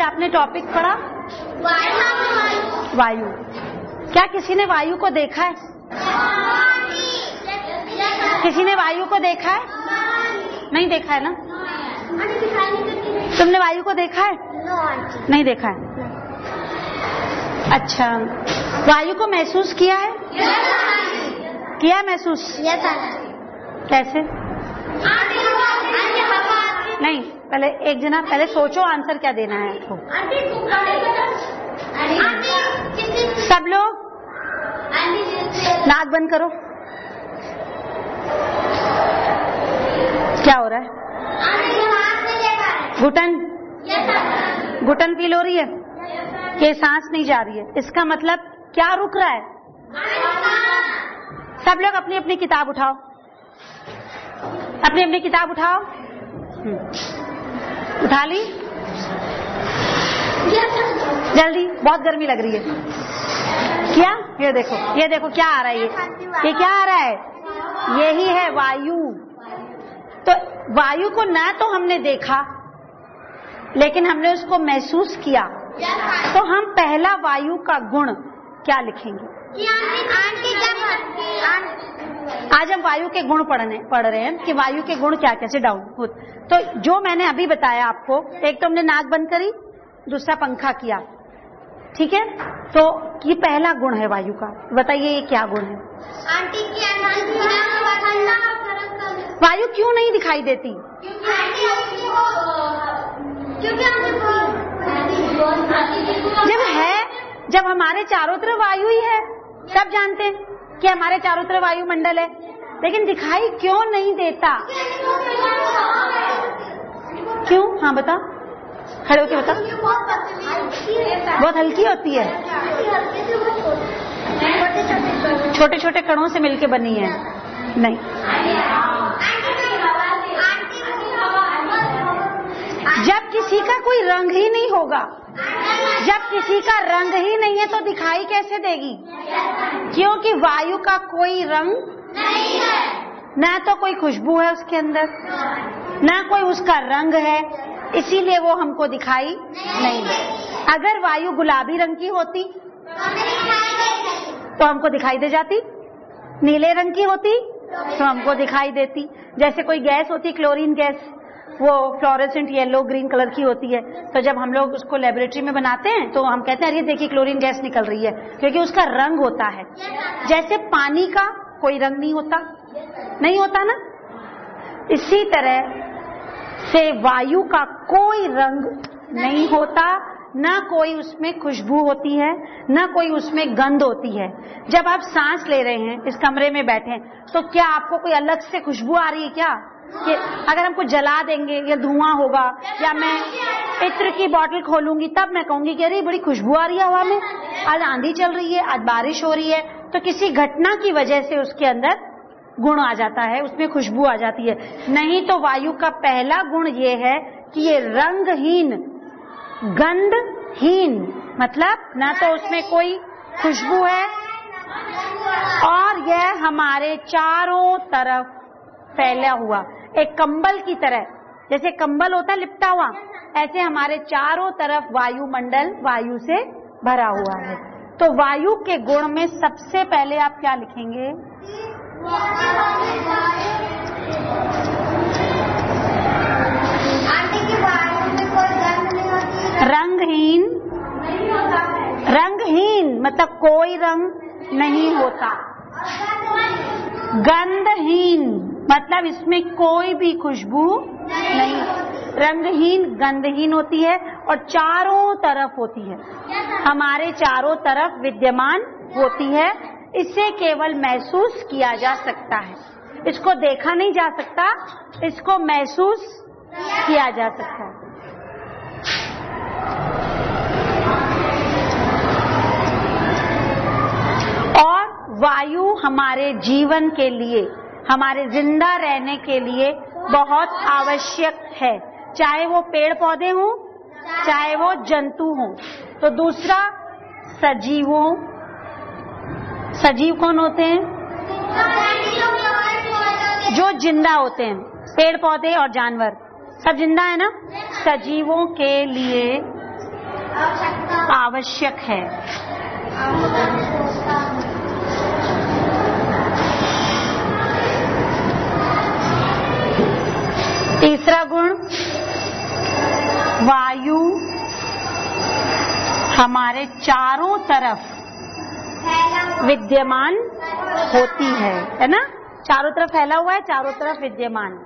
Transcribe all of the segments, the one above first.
आपने टॉपिक पढ़ा वायु। क्या किसी ने वायु को देखा है? किसी ने वायु को देखा है? नहीं देखा है ना? तुमने वायु को देखा है? नहीं देखा है। अच्छा, वायु को महसूस किया है? किया महसूस? कैसे? नहीं, पहले एक जना पहले सोचो आंसर क्या देना है आपको। सब लोग नाक बंद करो। क्या हो रहा है? घुटन फील हो रही है कि सांस नहीं जा रही है। इसका मतलब क्या रुक रहा है? सब लोग अपनी अपनी किताब उठाओ, अपनी अपनी किताब उठाओ। उठा ली? जल्दी, बहुत गर्मी लग रही है। क्या? ये देखो क्या आ रहा है। ये क्या आ रहा है? यही है वायु। तो वायु को ना तो हमने देखा, लेकिन हमने उसको महसूस किया। तो हम पहला वायु का गुण क्या लिखेंगे? आज हम वायु के गुण पढ़ रहे हैं कि वायु के गुण क्या कैसे डाउन होते। तो जो मैंने अभी बताया आपको, एक तो हमने नाक बंद करी, दूसरा पंखा किया, ठीक है? तो ये पहला गुण है वायु का। बताइए ये क्या गुण है? वायु क्यों नहीं दिखाई देती? जब हमारे चारों तरफ वायु ही है, सब जानते हैं कि हमारे चारों तरफ वायुमंडल है, लेकिन दिखाई क्यों नहीं देता? क्यों? हाँ बता, खड़े होके बता। बहुत हल्की होती है, छोटे छोटे कणों से मिलके बनी है। नहीं, जब किसी का कोई रंग ही नहीं होगा, जब किसी का रंग ही नहीं है तो दिखाई कैसे देगी? क्योंकि वायु का कोई रंग नहीं है, ना तो कोई खुशबू है उसके अंदर, ना कोई उसका रंग है, इसीलिए वो हमको दिखाई नहीं दे। अगर वायु गुलाबी रंग की होती तो हमको दिखाई दे जाती, नीले रंग की होती तो हमको दिखाई देती। जैसे कोई गैस होती है क्लोरीन गैस, वो फ्लोरेसेंट येलो ग्रीन कलर की होती है, तो जब हम लोग उसको लेबोरेटरी में बनाते हैं तो हम कहते हैं अरे देखिए क्लोरीन गैस निकल रही है, क्योंकि उसका रंग होता है। जैसे पानी का कोई रंग नहीं होता ना, इसी तरह से वायु का कोई रंग नहीं होता, ना कोई उसमें खुशबू होती है, ना कोई उसमें गंध होती है। जब आप सांस ले रहे हैं, इस कमरे में बैठे, तो क्या आपको कोई अलग से खुशबू आ रही है क्या? कि अगर हमको जला देंगे या धुआं होगा, या मैं इत्र की बोतल खोलूंगी तब मैं कहूंगी कि अरे बड़ी खुशबू आ रही है हवा में, आज आंधी चल रही है, आज बारिश हो रही है। तो किसी घटना की वजह से उसके अंदर गुण आ जाता है, उसमें खुशबू आ जाती है। नहीं तो वायु का पहला गुण ये है कि ये रंगहीन, गंधहीन, मतलब ना तो उसमें कोई खुशबू है, और यह हमारे चारों तरफ फैला हुआ, एक कंबल की तरह, जैसे कंबल होता है लिपटा हुआ, ऐसे हमारे चारों तरफ वायुमंडल वायु से भरा हुआ है। तो वायु के गुण में सबसे पहले आप क्या लिखेंगे? रंगहीन, रंगहीन मतलब कोई रंग नहीं होता। गंधहीन मतलब इसमें कोई भी खुशबू नहीं। रंगहीन गंधहीन होती है और चारों तरफ होती है, हमारे चारों तरफ विद्यमान होती है। इसे केवल महसूस किया जा सकता है, इसको देखा नहीं जा सकता, इसको महसूस किया जा सकता है। और वायु हमारे जीवन के लिए, हमारे जिंदा रहने के लिए बहुत आवश्यक है, चाहे वो पेड़ पौधे हों, चाहे वो जंतु हों। तो दूसरा, सजीवों, सजीव कौन होते हैं? जो जिंदा होते हैं, पेड़ पौधे और जानवर सब जिंदा है ना। सजीवों के लिए आवश्यक है। तीसरा गुण, वायु हमारे चारों तरफ विद्यमान होती है ना? चारों तरफ फैला हुआ है, चारों तरफ विद्यमान।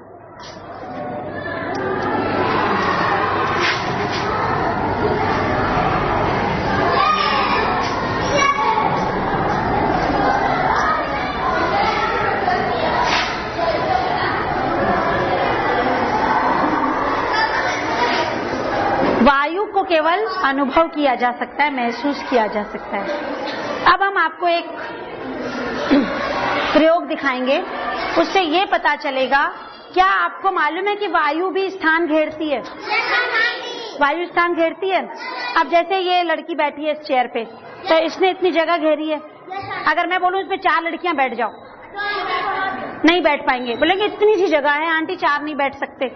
वायु को केवल अनुभव किया जा सकता है, महसूस किया जा सकता है। अब हम आपको एक प्रयोग दिखाएंगे, उससे ये पता चलेगा। क्या आपको मालूम है कि वायु भी स्थान घेरती है? वायु स्थान घेरती है। अब जैसे ये लड़की बैठी है इस चेयर पे, तो इसने इतनी जगह घेरी है। अगर मैं बोलूं इस पे 4 लड़कियां बैठ जाओ, नहीं बैठ पाएंगे। बोलेंगे इतनी सी जगह है आंटी, 4 नहीं बैठ सकते।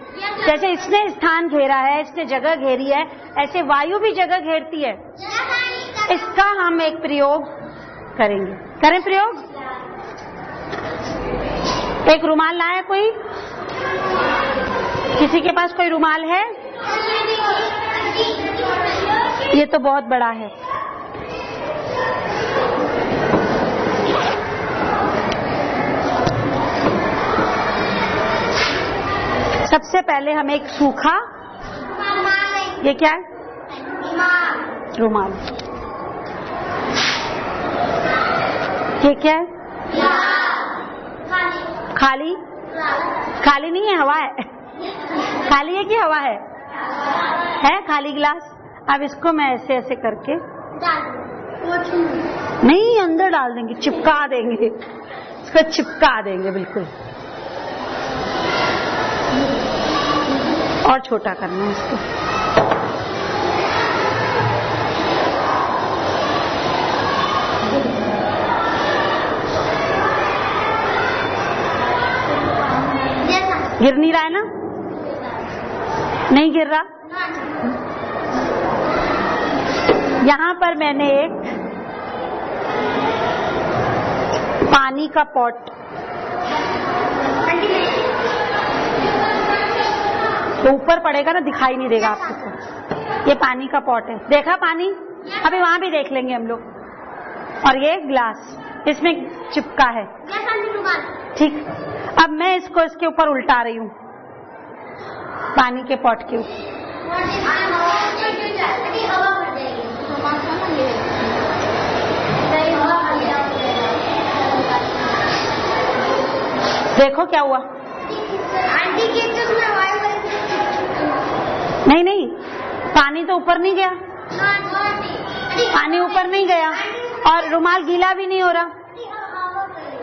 जैसे इसने स्थान घेरा है, इसने जगह घेरी है, ऐसे वायु भी जगह घेरती है। इसका हम एक प्रयोग करेंगे। करें प्रयोग? एक रुमाल लाया कोई? किसी के पास कोई रुमाल है? ये तो बहुत बड़ा है। सबसे पहले हम एक सूखा, ये क्या है? रुमाल। ये क्या है? खाली? खाली नहीं है, हवा है। खाली है कि हवा है? है खाली गिलास। अब इसको मैं ऐसे ऐसे करके नहीं अंदर डाल देंगे, चिपका देंगे, इसको चिपका देंगे बिल्कुल। और छोटा करना है इसको। गिर नहीं रहा है ना? नहीं गिर रहा। यहां पर मैंने एक पानी का पॉट, तो ऊपर पड़ेगा ना, दिखाई नहीं देगा आपको। ये पानी का पॉट है, देखा पानी? अभी वहां भी देख लेंगे हम लोग। और ये ग्लास, इसमें चिपका है। ठीक, अब मैं इसको इसके ऊपर उल्टा रही हूँ, पानी के पॉट के ऊपर। देखो क्या हुआ? नहीं नहीं, पानी तो ऊपर नहीं गया, पानी ऊपर नहीं गया, और रुमाल गीला भी नहीं हो रहा।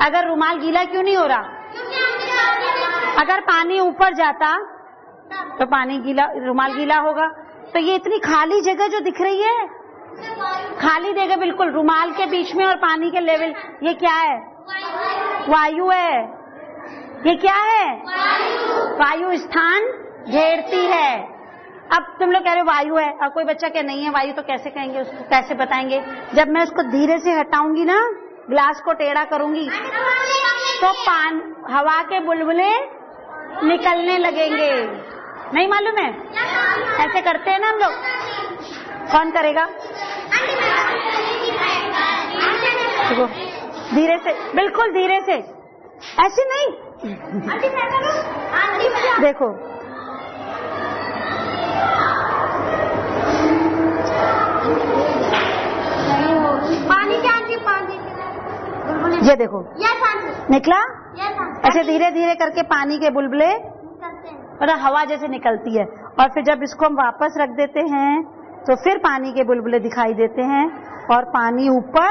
अगर रुमाल गीला क्यों नहीं हो रहा? अगर पानी ऊपर जाता तो पानी गीला, रुमाल गीला होगा। तो ये इतनी खाली जगह जो दिख रही है, खाली जगह बिल्कुल रुमाल के बीच में और पानी के लेवल, ये क्या है? वायु है। ये क्या है? वायु स्थान घेरती है। अब तुम लोग कह रहे हो वायु है, और कोई बच्चा क्या नहीं है वायु, तो कैसे कहेंगे उसको? कैसे बताएंगे? जब मैं उसको धीरे से हटाऊंगी ना, ग्लास को टेढ़ा करूंगी, तो हवा के बुलबुले निकलने लगेंगे। नहीं मालूम है? ऐसे करते हैं ना हम लोग। कौन करेगा? देखो धीरे से, बिल्कुल धीरे से, ऐसे नहीं। देखो पानी क्या? पानी ये देखो निकला। ऐसे धीरे धीरे करके पानी के बुलबुले और हवा जैसे निकलती है, और फिर जब इसको हम वापस रख देते हैं तो फिर पानी के बुलबुले दिखाई देते हैं और पानी ऊपर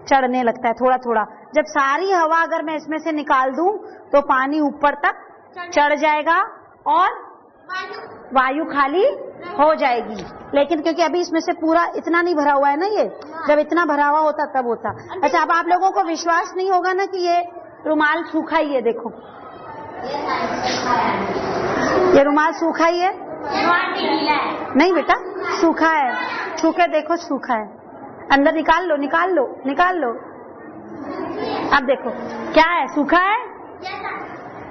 चढ़ने लगता है थोड़ा थोड़ा। जब सारी हवा अगर मैं इसमें से निकाल दूं तो पानी ऊपर तक चढ़ जाएगा और वायु खाली हो जाएगी। लेकिन क्योंकि अभी इसमें से पूरा इतना नहीं भरा हुआ है ना, ये जब इतना भरा हुआ होता तब होता। अच्छा, अब आप लोगों को विश्वास नहीं होगा ना कि ये रुमाल सूखा ही है। देखो ये रुमाल सूखा ही है। नहीं बेटा, सूखा है। छू के देखो सूखा है, अंदर निकाल लो निकाल लो निकाल लो। अब देखो क्या है, सूखा है,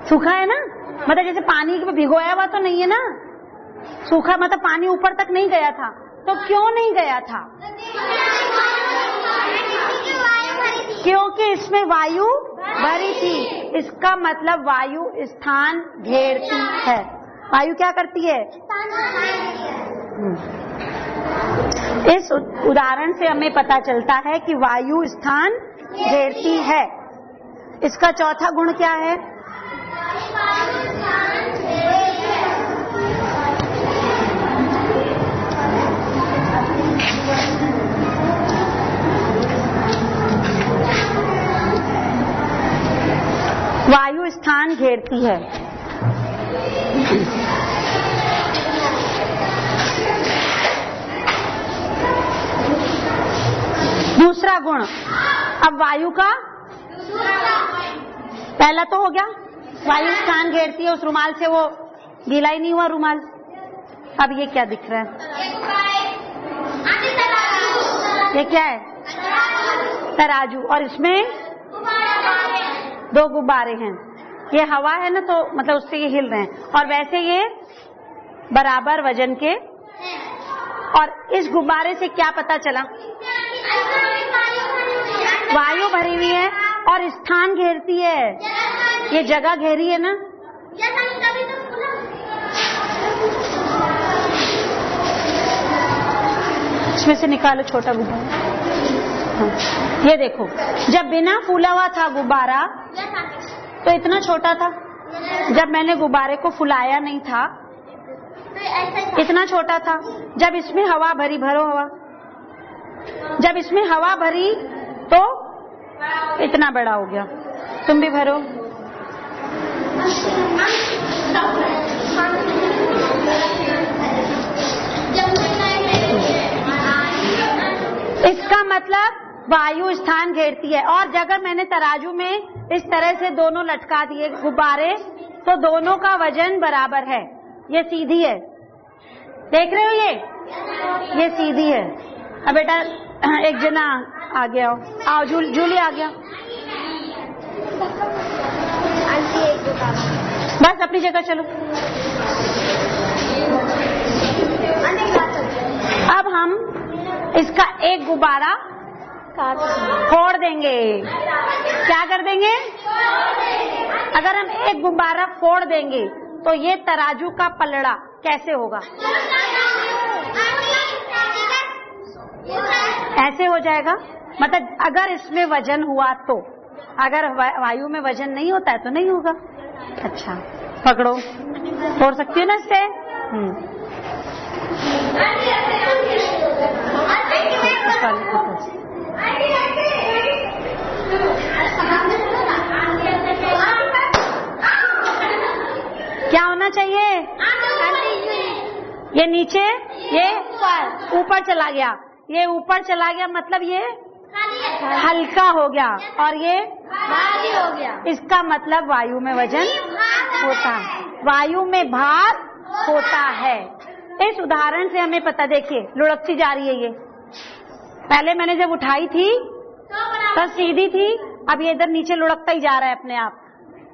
सूखा है ना, मतलब जैसे पानी में भिगोया हुआ तो नहीं है ना, सूखा मतलब पानी ऊपर तक नहीं गया था। तो क्यों नहीं गया था? क्योंकि इसमें वायु भरी थी। इसका मतलब वायु स्थान घेरती है। वायु क्या करती है? इस उदाहरण से हमें पता चलता है कि वायु स्थान घेरती है। इसका चौथा गुण क्या है? वायु स्थान घेरती है। दूसरा गुण, अब वायु का पहला तो हो गया, वायु स्थान घेरती है, उस रुमाल से वो गीला ही नहीं हुआ रुमाल। अब ये क्या दिख रहा है? ये क्या है? तराजू। और इसमें दो गुब्बारे हैं। ये हवा है ना, तो मतलब उससे ये हिल रहे हैं, और वैसे ये बराबर वजन के। और इस गुब्बारे से क्या पता चला? वायु भरी हुई है और स्थान घेरती है, ये जगह घेरी है ना। इसमें से निकालो छोटा गुब्बारा। हाँ, ये देखो, जब बिना फूला हुआ था गुब्बारा तो इतना छोटा था। जब मैंने गुब्बारे को फुलाया नहीं था इतना छोटा था। जब इसमें हवा भरी, भरो हवा, जब इसमें हवा भरी तो इतना बड़ा हो गया। तुम भी भरो। इसका मतलब वायु स्थान घेरती है। और अगर मैंने तराजू में इस तरह से दोनों लटका दिए गुब्बारे तो दोनों का वजन बराबर है। ये सीधी है, देख रहे हो? ये सीधी है। अब बेटा एक जना आ गया, आओ जूली आ गया। बस अपनी जगह चलो। अब हम इसका एक गुब्बारा फोड़ देंगे। क्या कर देंगे? अगर हम एक गुब्बारा फोड़ देंगे तो ये तराजू का पलड़ा कैसे होगा? ऐसे हो जाएगा। मतलब अगर इसमें वजन हुआ तो, अगर वायु में वजन नहीं होता है तो नहीं होगा। अच्छा पकड़ो, फोड़ सकती हो ना इससे? क्या होना चाहिए? ये नीचे, ये ऊपर चला गया। ये ऊपर चला गया मतलब ये हल्का हो गया और ये भारी हो गया। इसका मतलब वायु में वजन होता है, वायु में भार होता है। इस उदाहरण से हमें पता, देखिए लुढ़कती जा रही है ये। पहले मैंने जब उठाई थी तो सीधी थी, अब ये इधर नीचे लुढ़कता ही जा रहा है अपने आप।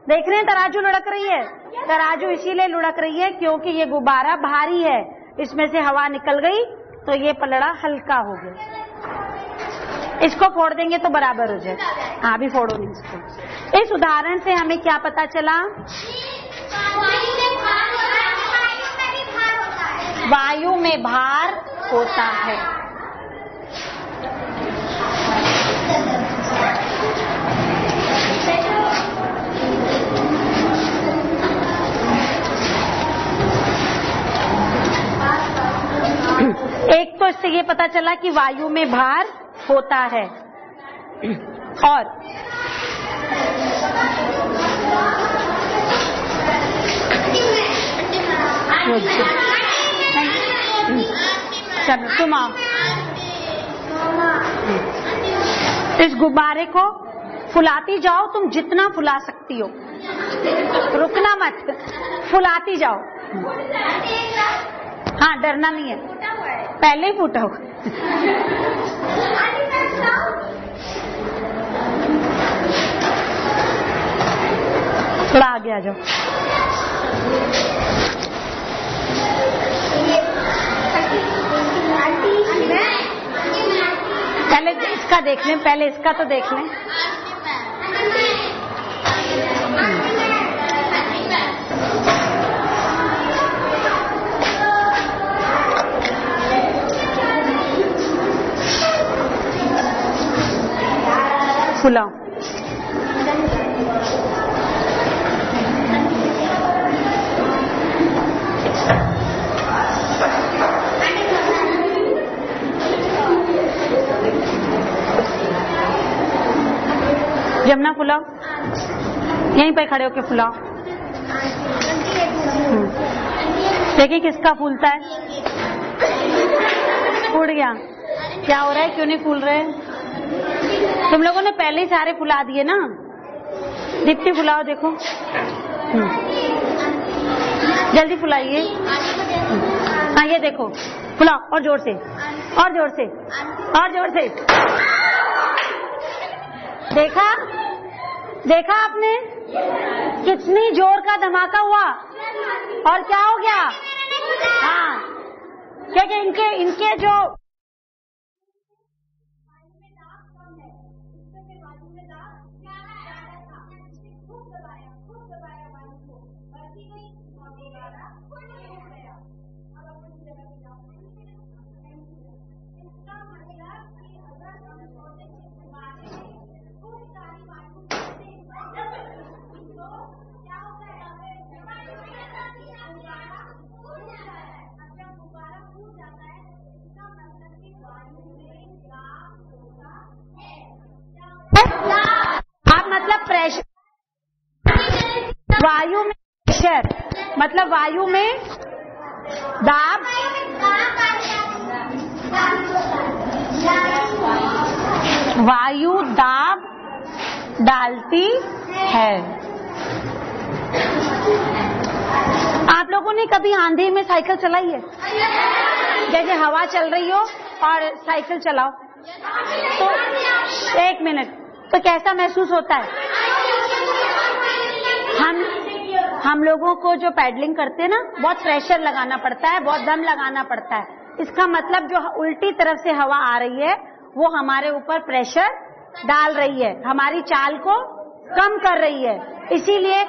देख रहे हैं तराजू लुढ़क रही है। तराजू इसीलिए लुढ़क रही है क्योंकि ये गुब्बारा भारी है, इसमें से हवा निकल गई तो ये पलड़ा हल्का हो गया। इसको फोड़ देंगे तो बराबर हो जाएगा। हाँ अभी फोड़ो नहीं इसको। इस उदाहरण से हमें क्या पता चला? वायु में भार होता है। एक तो इससे ये पता चला कि वायु में भार होता है, और चलो तुम आओ। इस गुब्बारे को फुलाती जाओ, तुम जितना फुला सकती हो, रुकना मत, फुलाती जाओ। हाँ, डरना नहीं है, पहले ही फूटा हुआ। थोड़ा आगे आ जाओ। पहले इसका देख लें, पहले इसका तो देख लें। फुलाओ। जमुना फुलाओ, यहीं पर खड़े होके फुलाओ। देखिए किसका फूलता है। फूट गया, क्या हो रहा है, क्यों नहीं फूल रहे? तुम लोगों ने पहले ही सारे फुला दिए ना। दीप्ति फुलाओ, देखो जल्दी फुलाइए। हाँ ये देखो, फुलाओ और जोर से, और जोर से, और जोर से। देखा, देखा आपने कितनी जोर का धमाका हुआ और क्या हो गया? हाँ, क्योंकि इनके जो आप मतलब प्रेशर, वायु में प्रेशर मतलब वायु में दाब, वायु दाब डालती है। आप लोगों ने कभी आंधी में साइकिल चलाई है? जैसे हवा चल रही हो और साइकिल चलाओ तो 1 मिनट, तो कैसा महसूस होता है? हम लोगों को जो पैडलिंग करते हैं ना, बहुत प्रेशर लगाना पड़ता है, बहुत दम लगाना पड़ता है। इसका मतलब जो उल्टी तरफ से हवा आ रही है वो हमारे ऊपर प्रेशर डाल रही है, हमारी चाल को कम कर रही है। इसीलिए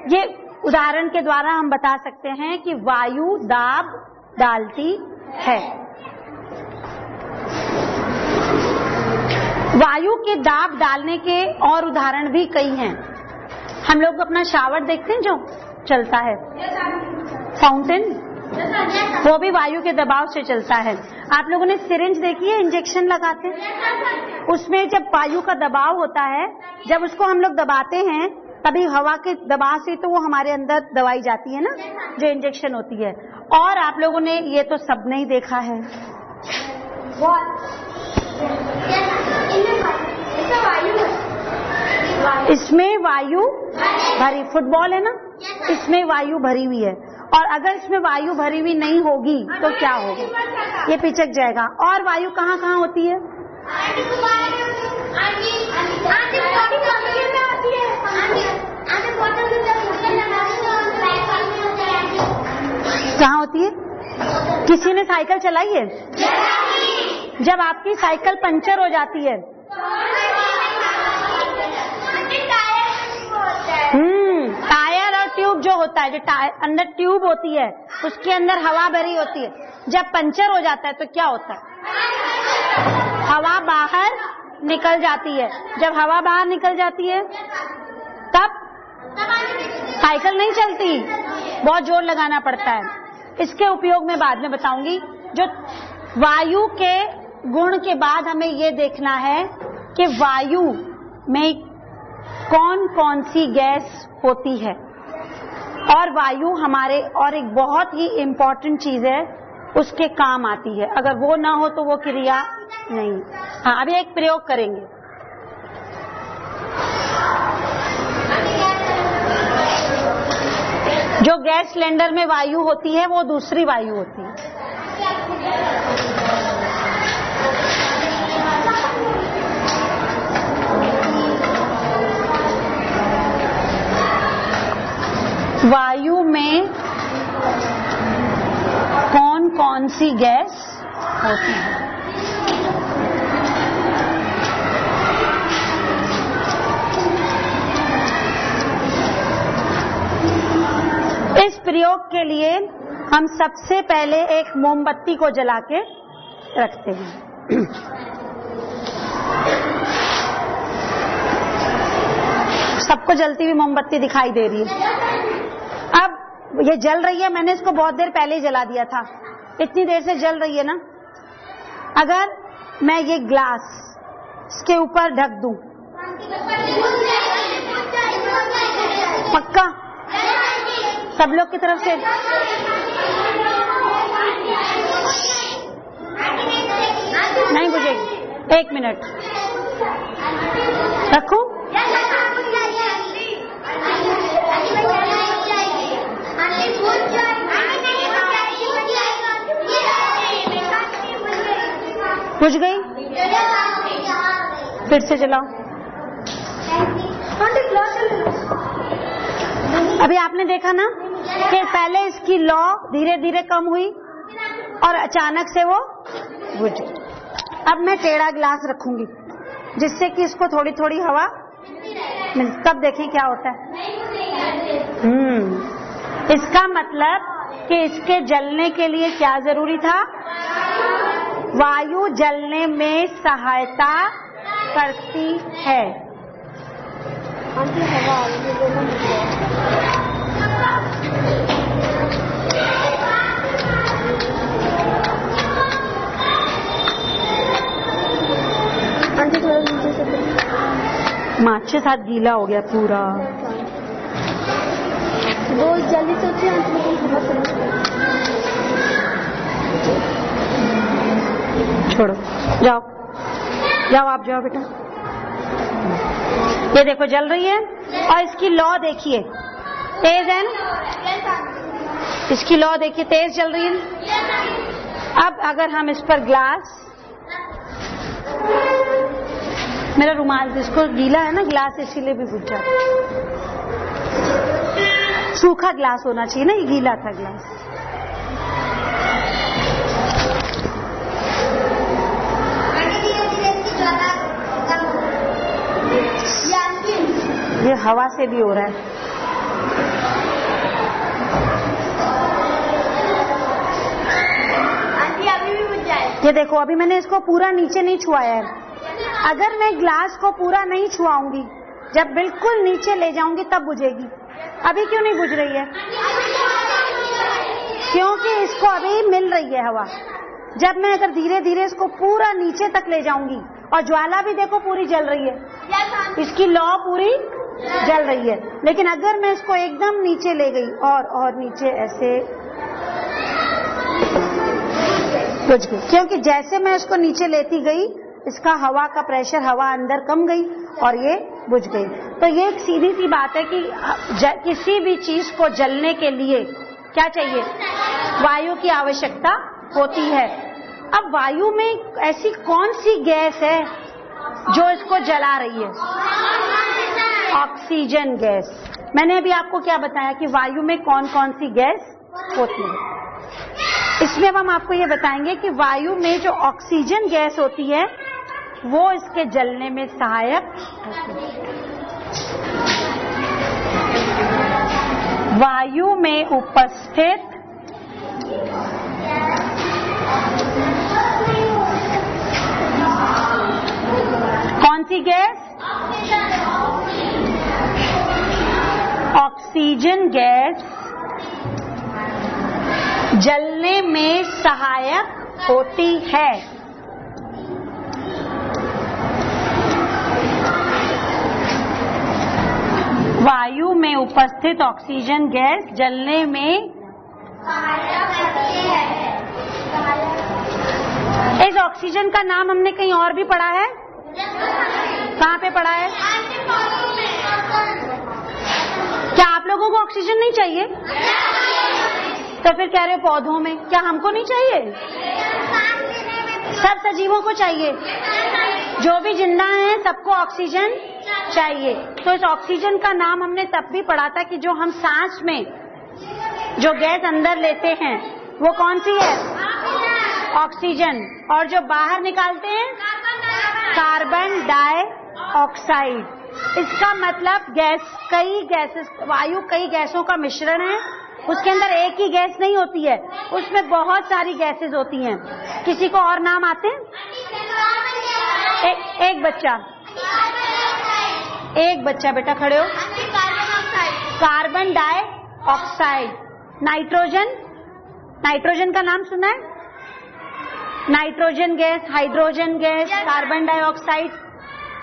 ये उदाहरण के द्वारा हम बता सकते हैं कि वायु दाब डालती है। वायु के दाब डालने के और उदाहरण भी कई हैं। हम लोग अपना शावर देखते हैं जो चलता है, फाउंटेन, वो भी वायु के दबाव से चलता है। आप लोगों ने सिरिंज देखी है, इंजेक्शन लगाते हैं, उसमें जब वायु का दबाव होता है, जब उसको हम लोग दबाते हैं तभी हवा के दबाव से तो वो हमारे अंदर दवाई जाती है ना, जो इंजेक्शन होती है। और आप लोगों ने ये तो सबने ही देखा है, इसमें वायु भरी, फुटबॉल है ना, इसमें वायु भरी हुई है। और अगर इसमें वायु भरी हुई नहीं होगी तो क्या होगा? ये पिचक जाएगा। और वायु कहाँ कहाँ होती है? कहाँ होती है? किसी ने साइकिल चलाई है? जब आपकी साइकिल पंचर हो जाती है, टायर और ट्यूब जो होता है, जो अंदर ट्यूब होती है उसके अंदर हवा भरी होती है, जब पंचर हो जाता है तो क्या होता है? हवा बाहर निकल जाती है। जब हवा बाहर निकल जाती है तब साइकिल नहीं चलती, बहुत जोर लगाना पड़ता है। इसके उपयोग में बाद में बताऊंगी। जो वायु के गुण के बाद हमें ये देखना है कि वायु में कौन कौन सी गैस होती है। और वायु हमारे और एक बहुत ही इम्पोर्टेंट चीज है, उसके काम आती है। अगर वो ना हो तो वो क्रिया नहीं। हाँ, अभी एक प्रयोग करेंगे। जो गैस सिलेंडर में वायु होती है वो दूसरी वायु होती है। वायु में कौन कौन सी गैस होती है? इस प्रयोग के लिए हम सबसे पहले एक मोमबत्ती को जला के रखते हैं। सबको जलती हुई मोमबत्ती दिखाई दे रही है। अब ये जल रही है, मैंने इसको बहुत देर पहले ही जला दिया था, इतनी देर से जल रही है ना। अगर मैं ये ग्लास इसके ऊपर ढक दूं, पक्का सब लोग की तरफ से नहीं बुझेगी। 1 मिनट रखूं? बुझ गई? फिर से जलाओ। अभी आपने देखा ना कि पहले इसकी लौ धीरे धीरे कम हुई और अचानक से वो बुझ गई। अब मैं टेढ़ा गिलास रखूंगी जिससे कि इसको थोड़ी थोड़ी हवा मिल, तब देखें क्या होता है। इसका मतलब कि इसके जलने के लिए क्या जरूरी था? वायु जलने में सहायता करती है। माचिस हाथ गीला हो गया पूरा। वो जल्दी से छोड़ो, जाओ जाओ, आप जाओ बेटा। ये देखो जल रही है और इसकी लौ देखिए तेज है ना, इसकी लौ देखिए तेज चल रही है। अब अगर हम इस पर ग्लास, मेरा रुमाल जिसको गीला है ना गिलास, इसीलिए भी बुझ जाता। सूखा गिलास होना चाहिए ना, ये गीला था गिलास। ये हवा से भी हो रहा है। अभी भी बुझ जाए। ये देखो अभी मैंने इसको पूरा नीचे नहीं छुआया है। अगर मैं ग्लास को पूरा नहीं छुआऊंगी, जब बिल्कुल नीचे ले जाऊंगी तब बुझेगी। अभी क्यों नहीं बुझ रही है? क्योंकि इसको अभी मिल रही है हवा। जब मैं अगर धीरे धीरे इसको पूरा नीचे तक ले जाऊंगी, और ज्वाला भी देखो पूरी जल रही है, इसकी लौ पूरी जल रही है। लेकिन अगर मैं इसको एकदम नीचे ले गई और नीचे ऐसे बुझ गई, क्योंकि जैसे मैं इसको नीचे लेती गई इसका हवा का प्रेशर, हवा अंदर कम गई और ये बुझ गई। तो ये एक सीधी सी बात है कि किसी भी चीज को जलने के लिए क्या चाहिए? वायु की आवश्यकता होती है। अब वायु में ऐसी कौन सी गैस है जो इसको जला रही है? Oxygen gas. मैंने अभी आपको क्या बताया कि वायु में कौन कौन सी गैस होती है। इसमें अब हम आपको ये बताएंगे कि वायु में जो ऑक्सीजन गैस होती है वो इसके जलने में सहायक होती है। वायु में उपस्थित कौन सी गैस? ऑक्सीजन गैस जलने में सहायक होती है। वायु में उपस्थित ऑक्सीजन गैस जलने में इस ऑक्सीजन का नाम हमने कहीं और भी पढ़ा है? कहाँ पे पढ़ा है? क्या आप लोगों को ऑक्सीजन नहीं चाहिए? तो फिर कह रहे हो पौधों में, क्या हमको नहीं चाहिए? सब सजीवों को चाहिए, जो भी जिंदा है सबको ऑक्सीजन चाहिए। तो इस ऑक्सीजन का नाम हमने तब भी पढ़ा था कि जो हम सांस में जो गैस अंदर लेते हैं वो कौन सी है? ऑक्सीजन। और जो बाहर निकालते हैं कार्बन डाइऑक्साइड। इसका मतलब कई गैसेस, वायु कई गैसों का मिश्रण है। उसके अंदर एक ही गैस नहीं होती है, उसमें बहुत सारी गैसेस होती हैं। किसी को और नाम आते हैं? एक बच्चा बेटा खड़े हो। Carbon dioxide. नाइट्रोजन का नाम सुना है? Nitrogen gas, hydrogen gas, carbon dioxide.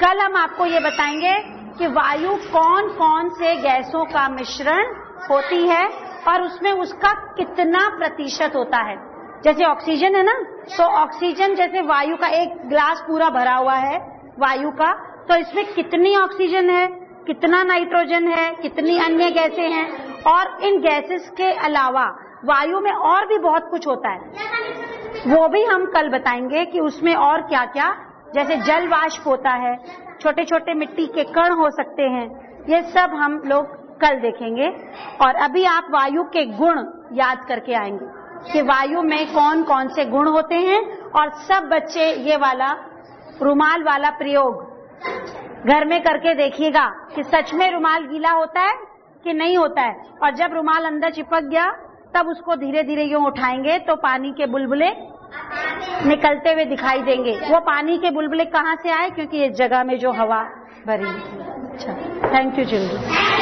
कल हम आपको ये बताएंगे कि वायु कौन कौन से गैसों का मिश्रण होती है और उसमें उसका कितना प्रतिशत होता है। जैसे ऑक्सीजन है ना, तो ऑक्सीजन जैसे वायु का एक ग्लास पूरा भरा हुआ है वायु का, तो इसमें कितनी ऑक्सीजन है, कितना नाइट्रोजन है, कितनी अन्य गैसें हैं। और इन गैसेस के अलावा वायु में और भी बहुत कुछ होता है, वो भी हम कल बताएंगे कि उसमें और क्या क्या। जैसे जल वाष्प होता है, छोटे छोटे मिट्टी के कण हो सकते हैं, ये सब हम लोग कल देखेंगे। और अभी आप वायु के गुण याद करके आएंगे कि वायु में कौन कौन से गुण होते हैं। और सब बच्चे ये वाला रुमाल वाला प्रयोग घर में करके देखिएगा कि सच में रुमाल गीला होता है कि नहीं होता है। और जब रुमाल अंदर चिपक गया तब उसको धीरे धीरे यूं उठाएंगे तो पानी के बुलबुले निकलते हुए दिखाई देंगे। वो पानी के बुलबुले कहाँ से आए? क्योंकि इस जगह में जो हवा भरी। अच्छा, थैंक यू चिल्ड्रन।